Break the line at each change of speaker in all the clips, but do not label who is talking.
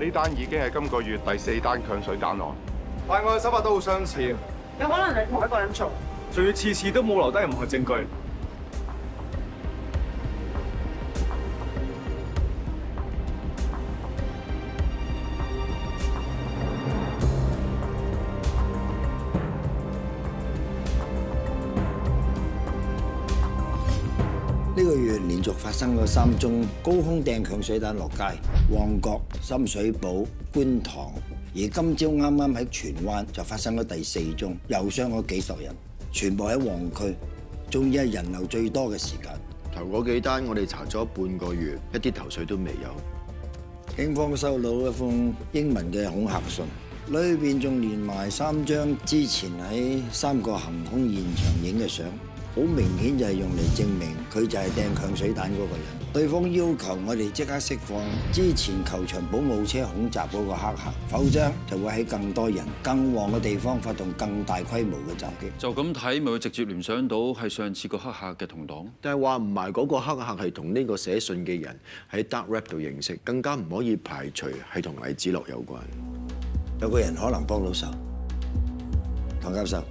呢單已經係今個月第4單強水彈案，
犯案手法都好相似，
有可能係同一個人做，
仲要次次都冇留低任何證據。
呢個月連續發生咗3宗高空掟強水彈落街，旺角、深水埗、觀塘，而今朝啱啱喺荃灣就發生咗第4宗，又傷咗幾十人，全部喺旺區，仲要係人流最多嘅時間。
頭嗰幾單我哋查咗半個月，一啲頭緒都未有。
警方收到一封英文嘅恐嚇信，裏邊仲連埋3張之前喺3個行兇現場影嘅相。好明顯就係用嚟證明佢就係掟強水彈嗰個人。對方要求我哋即刻釋放之前球場保姆車恐襲嗰個黑客，否則就會喺更多人、更旺嘅地方發動更大規模嘅襲擊。
就咁睇，咪會直接聯想到係上次個黑客嘅同黨。
但係話唔埋嗰個黑客係同呢個寫信嘅人喺 Dark Web 度認識，更加唔可以排除係同魏子樂有關。
有個人可能幫到手，唐教授。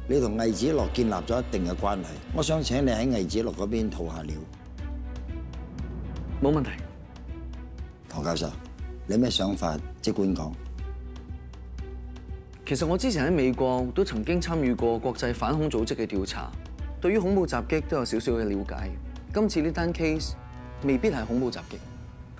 你同魏子樂建立咗一定嘅關係，我想請你喺魏子樂嗰邊吐下料。
冇問題。
唐教授，你咩想法？即管講。
其實我之前喺美國都曾經參與過國際反恐組織嘅調查，對於恐怖襲擊都有少少嘅了解。今次呢單 case 未必係恐怖襲擊。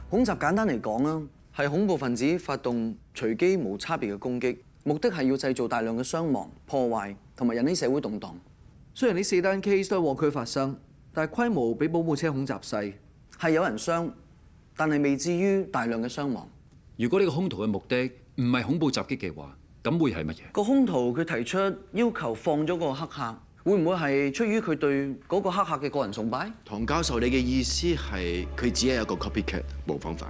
恐襲簡單嚟講啦，係恐怖分子發動隨機無差別嘅攻擊。目的係要製造大量嘅傷亡、破壞同埋引起社會動盪。雖然呢4單 case 都喺旺區發生，但係規模比保姆車恐襲細，係有人傷，但係未至於大量嘅傷亡。
如果呢個兇徒嘅目的唔係恐怖襲擊嘅話，咁會係乜嘢？
個兇徒佢提出要求放咗個黑客，會唔會係出於佢對嗰個黑客嘅個人崇拜？
唐教授，你嘅意思係佢只係一個 copycat 模仿犯？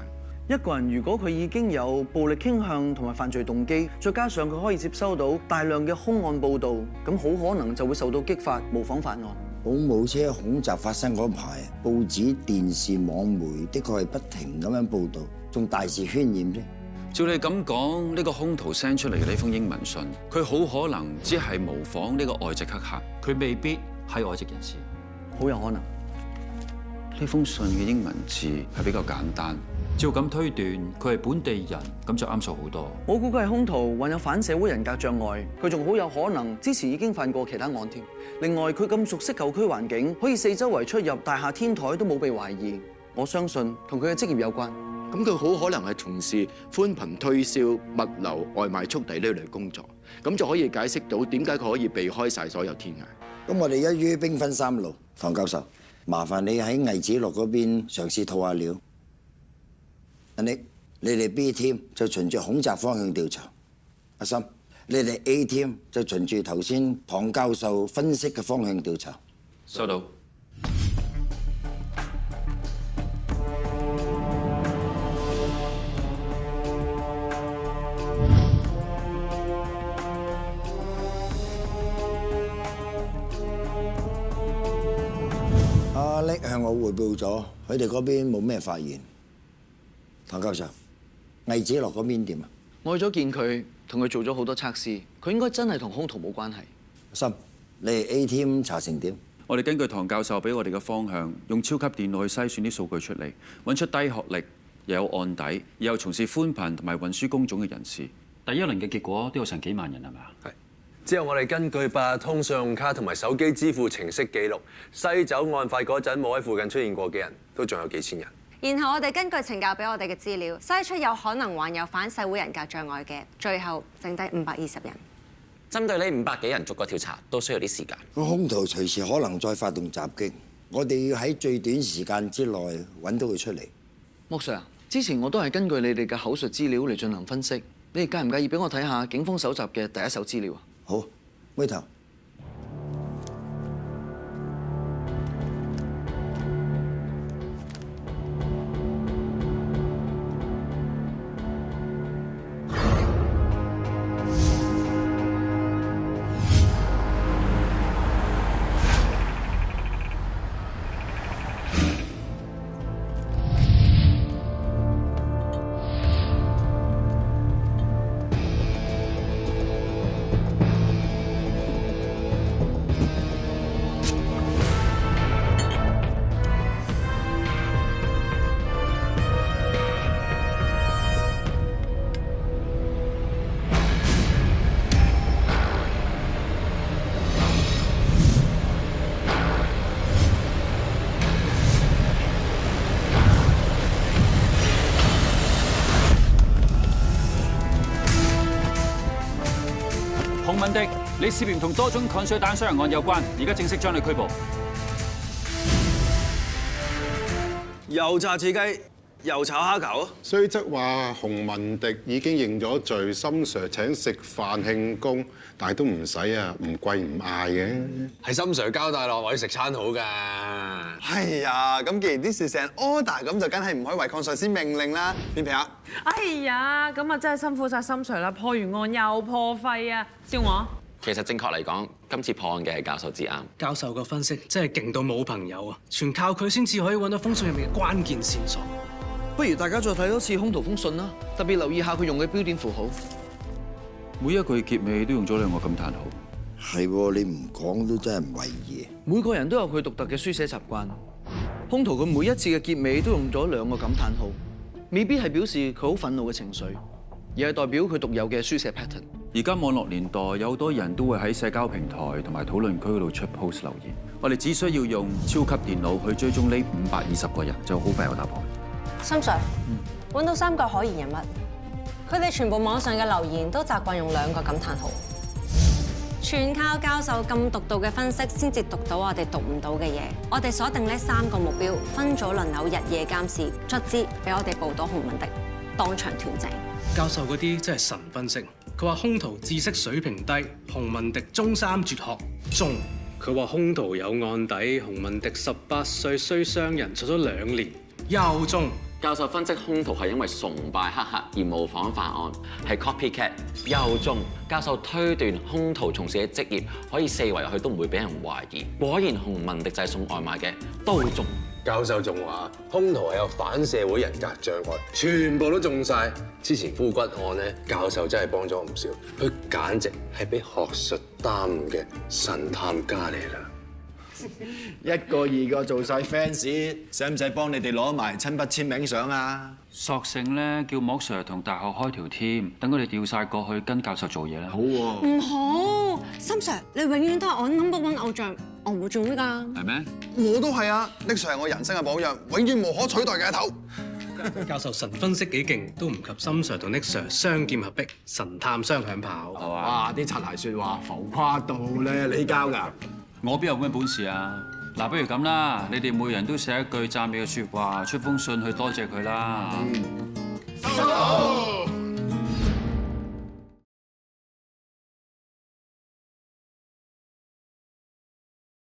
一個人如果佢已經有暴力傾向同埋犯罪動機，再加上佢可以接收到大量嘅兇案報導，咁好可能就會受到激發，模仿犯案。
保姆車恐襲發生嗰排，報紙、電視、網媒的確係不停咁樣報導，仲大肆渲染啫。
照你咁講，呢個兇徒 send 出嚟嘅呢封英文信，佢好可能只係模仿呢個外籍黑客，佢未必係外籍人士。
好有可能。
呢封信嘅英文字係比較簡單。照咁推斷，佢係本地人，咁就啱數好多。
我估佢係兇徒患有反社會人格障礙，佢仲好有可能之前已經犯過其他案添。另外，佢咁熟悉舊區環境，可以四周圍出入大廈天台都冇被懷疑，我相信同佢嘅職業有關。
咁佢好可能係從事寬頻推銷、物流、外賣速遞呢類工作，咁就可以解釋到點解佢可以避開晒所有天涯。
咁我哋一於兵分3路，唐教授，麻煩你喺魏子樂嗰邊嘗試吐下料。你哋 B team 就循住恐襲方向調查，阿森，你哋 A team 就循住頭先唐教授分析嘅方向調查。
收到。
阿叻向我匯報咗，佢哋嗰邊冇咩發現。唐教授，魏子樂嗰邊點啊？
我去咗見佢，同佢做咗好多測試，佢應該真係同兇徒冇關係。
心，你哋 A team 查成點？
我哋根據唐教授俾我哋嘅方向，用超級電腦去篩選啲數據出嚟，揾出低學歷、又有案底、又有從事寬頻同埋運輸工種嘅人士。第一輪嘅結果都有成幾萬人係咪啊？
係。之後我哋根據八達通信用卡同埋手機支付程式記錄，篩走案發嗰陣冇喺附近出現過嘅人，都仲有幾千人。
然後我哋根據懲教俾我哋嘅資料，篩出有可能患有反社會人格障礙嘅，最後剩低520人。
針對呢500幾人逐個調查，都需要啲時間。
個兇徒隨時可能再發動襲擊，我哋要喺最短時間之內揾到佢出嚟。
莫 Sir，之前我都係根據你哋嘅口述資料嚟進行分析，你哋介唔介意俾我睇下警方搜集嘅第一手資料啊？
好，妹頭。
洪敏迪，你涉嫌同多宗鏹水彈傷人案有關，而家正式將你拘捕。
又炸子雞，又炒蝦球。
雖則話洪文迪已經認咗罪，森 Sir 請食飯慶功，但係都唔使啊，唔貴唔嗌嘅。
係森 Sir 交代落，我要食餐好㗎。
係啊，咁既然啲事成 order， 咁就梗係唔可以違抗上司命令啦。邊皮啊？
哎呀，咁啊真係辛苦晒森 Sir 啦，破完案又破費啊！笑我。
其實正確嚟講，今次破案嘅係教授至啱。
教授個分析真係勁到冇朋友啊！全靠佢先至可以揾到封信入面嘅關鍵線索。
不如大家再睇多次兇徒封信啦，特別留意下佢用嘅標點符號。
每一句結尾都用咗2個感嘆號。
係喎，你唔講都真係唔為意。
每個人都有佢獨特嘅書寫習慣。兇徒佢每一次嘅結尾都用咗2個感嘆號，未必係表示佢好憤怒嘅情緒，而係代表佢獨有嘅書寫 pattern。
而家網絡年代有好多人都會喺社交平台同埋討論區嗰度出 post 留言，我哋只需要用超級電腦去追蹤呢520個人，就好快有答案。
森 Sir，揾到3個可疑人物，佢哋全部網上嘅留言都習慣用2個感嘆號，全靠教授咁獨到嘅分析，先至讀到我哋讀唔到嘅嘢。我哋鎖定呢3個目標，分組輪流日夜監視，卒之俾我哋捕到洪敏迪，當場斷正。
教授嗰啲真係神分析。佢話兇徒知識水平低，洪敏迪中3絕學中。佢話兇徒有案底，洪敏迪18歲衰傷人坐咗2年，又中。
教授分析兇徒係因為崇拜黑客而模仿犯案，係 copycat， 又中。教授推斷兇徒從事嘅職業可以4圍入去都唔會俾人懷疑，果然洪敏迪就係送外賣嘅，都中。
教授仲話兇徒係有反社會人格障礙，全部都中晒。之前枯骨案咧，教授真係幫咗我唔少，佢簡直係俾學術耽誤嘅神探家嚟啦。
一個2個做晒 fans， 使唔使幫你哋攞埋親筆簽名相啊？
索性咧叫莫 Sir 同大學開條 team，等佢哋調晒過去跟教授做嘢啦。好喎。
唔好，森 Sir， 你永遠都係我 No.1 偶像，我唔會做呢㗎。
係咩？
我都係啊 ，Nick Sir 係我人生嘅榜樣，永遠無可取代嘅一頭。
教授神分析幾勁，都唔及森 Sir 同 Nick Sir 雙劍合璧，神探雙響炮。
係嘛？
哇！啲擦鞋説話浮誇到咧，你教㗎？
我邊有咁嘅本事啊？嗱，不如咁啦，你哋每人都寫一句讚美嘅説話，出封信去多謝佢啦。
收到。